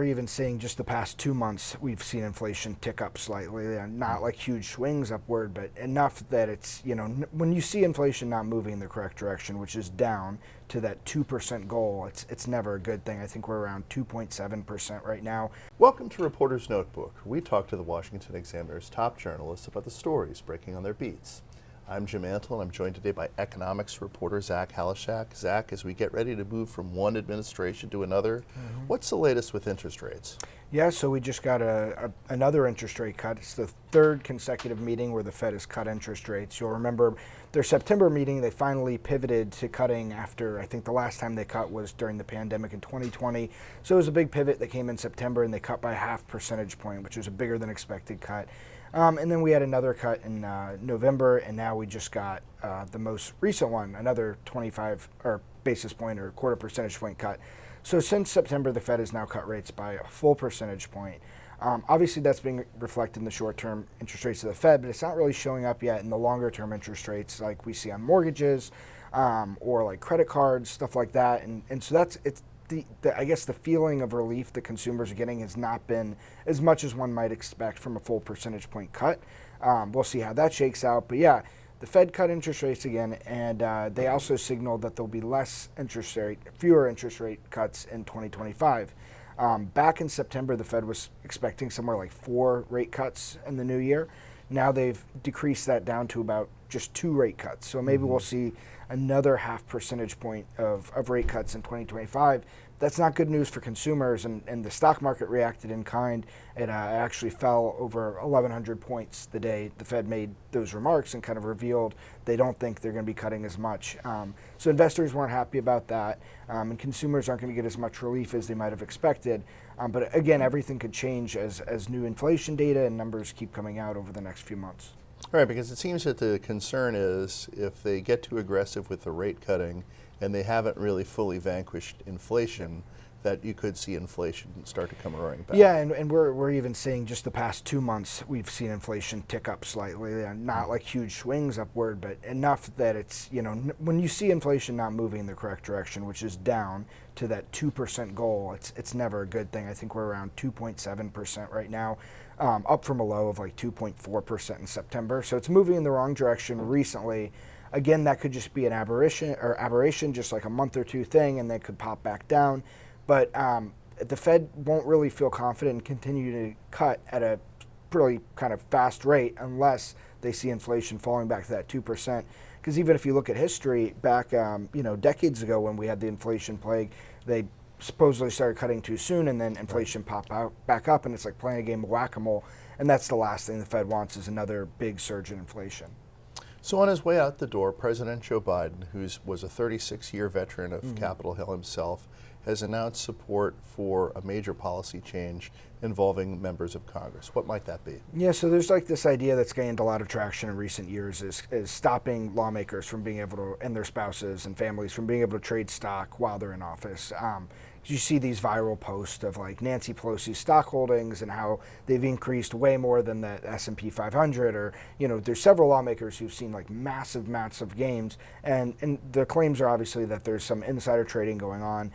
even seeing just the past 2 months, we've seen inflation tick up slightly, and not like huge swings upward, but enough that it's, when you see inflation not moving in the correct direction, which is down to that 2% goal, it's never a good thing. I think we're around 2.7% right now. Welcome to Reporter's Notebook. We talk to the Washington Examiner's top journalists about the stories breaking on their beats. I'm Jim Antle, and I'm joined today by economics reporter Zach Halaschak. Zach, as we get ready to move from one administration to another, what's the latest with interest rates? Yeah, so we just got another interest rate cut. It's the third consecutive meeting where the Fed has cut interest rates. You'll remember their September meeting, they finally pivoted to cutting after, I think the last time they cut was during the pandemic in 2020. So it was a big pivot that came in September, and they cut by 0.5 percentage point, which was a bigger than expected cut. And then we had another cut in November, and now we just got the most recent one, another 25 or basis point or quarter percentage point cut. So since September, the Fed has now cut rates by a full percentage point. Obviously, that's being reflected in the short-term interest rates of the Fed, but it's not really showing up yet in the longer-term interest rates like we see on mortgages or like credit cards, stuff like that. And so it's I guess the feeling of relief the consumers are getting has not been as much as one might expect from a full percentage point cut. We'll see how that shakes out. But yeah, the Fed cut interest rates again, and they also signaled that there'll be fewer interest rate cuts in 2025. Back in September, the Fed was expecting somewhere like 4 rate cuts in the new year. Now they've decreased that down to about just 2 rate cuts. So maybe we'll see another 0.5 percentage point of rate cuts in 2025. That's not good news for consumers, and the stock market reacted in kind. It actually fell over 1,100 points the day the Fed made those remarks and kind of revealed they don't think they're going to be cutting as much. So investors weren't happy about that, and consumers aren't going to get as much relief as they might have expected. But again, everything could change as new inflation data and numbers keep coming out over the next few months. Right, because it seems that the concern is if they get too aggressive with the rate cutting and they haven't really fully vanquished inflation, that you could see inflation start to come roaring back. Yeah, and we're even seeing just the past 2 months, we've seen inflation tick up slightly, and not like huge swings upward, but enough that it's, when you see inflation not moving in the correct direction, which is down to that 2% goal, it's never a good thing. I think we're around 2.7% right now, up from a low of like 2.4% in September. So it's moving in the wrong direction recently. Again, that could just be an aberration, just like a month or two thing, and they could pop back down. But the Fed won't really feel confident and continue to cut at a pretty kind of fast rate unless they see inflation falling back to that 2%. Because even if you look at history back, decades ago when we had the inflation plague, they supposedly started cutting too soon, and then inflation popped back up, and it's like playing a game of whack-a-mole. And that's the last thing the Fed wants, is another big surge in inflation. So on his way out the door, President Joe Biden, who was a 36-year veteran of Capitol Hill himself, has announced support for a major policy change involving members of Congress. What might that be? Yeah, so there's like this idea that's gained a lot of traction in recent years is stopping lawmakers from being able to, and their spouses and families, from being able to trade stock while they're in office. You see these viral posts of like Nancy Pelosi's stock holdings and how they've increased way more than the S&P 500, or there's several lawmakers who've seen like massive gains, and the claims are obviously that there's some insider trading going on.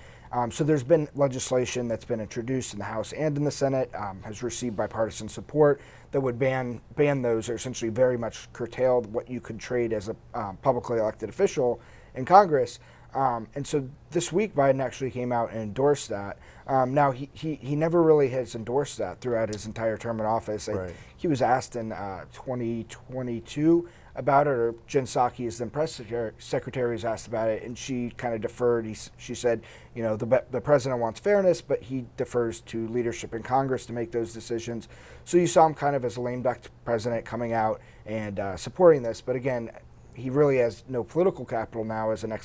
So there's been legislation that's been introduced in the House and in the Senate, has received bipartisan support, that would ban those, or essentially very much curtailed what you could trade as a publicly elected official in Congress. And so this week, Biden actually came out and endorsed that. Now, he never really has endorsed that throughout his entire term in office. Right. He was asked in 2022 about it, or Jen Psaki, as the press secretary, was asked about it, and she kind of deferred. She said, the president wants fairness, but he defers to leadership in Congress to make those decisions. So you saw him kind of as a lame duck president coming out and supporting this. But again, he really has no political capital now as an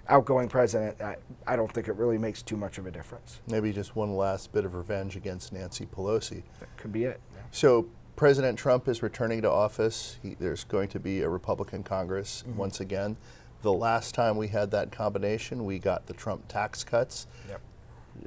outgoing president. I don't think it really makes too much of a difference. Maybe just one last bit of revenge against Nancy Pelosi. That could be it. Yeah. So President Trump is returning to office. There's going to be a Republican Congress once again. The last time we had that combination, we got the Trump tax cuts. Yep.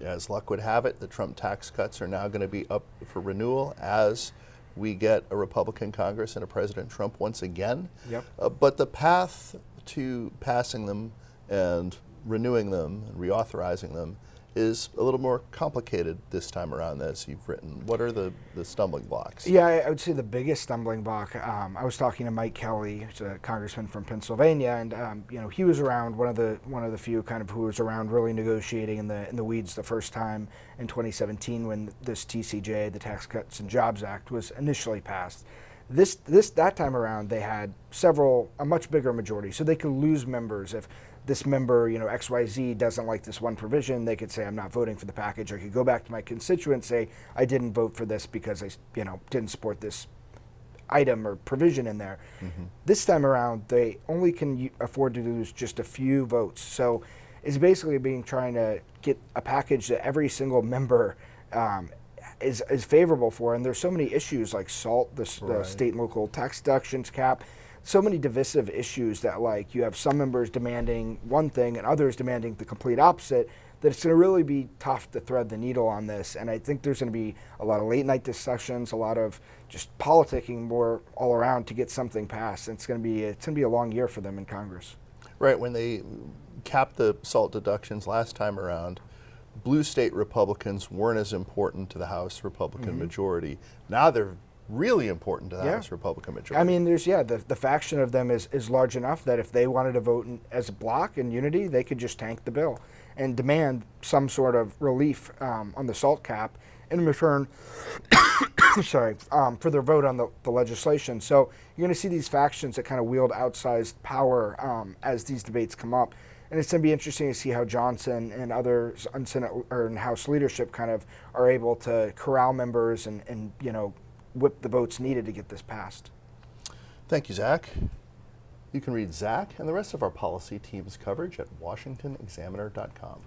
As luck would have it, the Trump tax cuts are now going to be up for renewal as we get a Republican Congress and a President Trump once again. Yep. But the path to passing them and renewing them and reauthorizing them is a little more complicated this time around, as you've written. What are the stumbling blocks? Yeah, I would say the biggest stumbling block. I was talking to Mike Kelly, who's a congressman from Pennsylvania, and he was around one of the few kind of who was around really negotiating in the weeds the first time in 2017 when this TCJ, the Tax Cuts and Jobs Act, was initially passed. That time around, they had a much bigger majority, so they could lose members if this member, XYZ doesn't like this one provision. They could say, I'm not voting for the package. I could go back to my constituents, say, I didn't vote for this because I, didn't support this item or provision in there. Mm-hmm. This time around, they only can afford to lose just a few votes. So it's basically trying to get a package that every single member is favorable for. And there's so many issues like SALT, the state and local tax deductions cap, so many divisive issues that you have some members demanding one thing and others demanding the complete opposite, that it's going to really be tough to thread the needle on this. And I think there's going to be a lot of late night discussions, a lot of just politicking more all around to get something passed. And it's going to be a long year for them in Congress. Right. When they capped the SALT deductions last time around, blue state Republicans weren't as important to the House Republican majority. Now they're really important to the House Republican majority. I mean, the faction of them is large enough that if they wanted to vote as a block in unity, they could just tank the bill and demand some sort of relief on the SALT cap in return for their vote on the legislation. So you're going to see these factions that kind of wield outsized power as these debates come up. And it's going to be interesting to see how Johnson and others on Senate or in House leadership kind of are able to corral members and whip the votes needed to get this passed. Thank you, Zach. You can read Zach and the rest of our policy team's coverage at washingtonexaminer.com.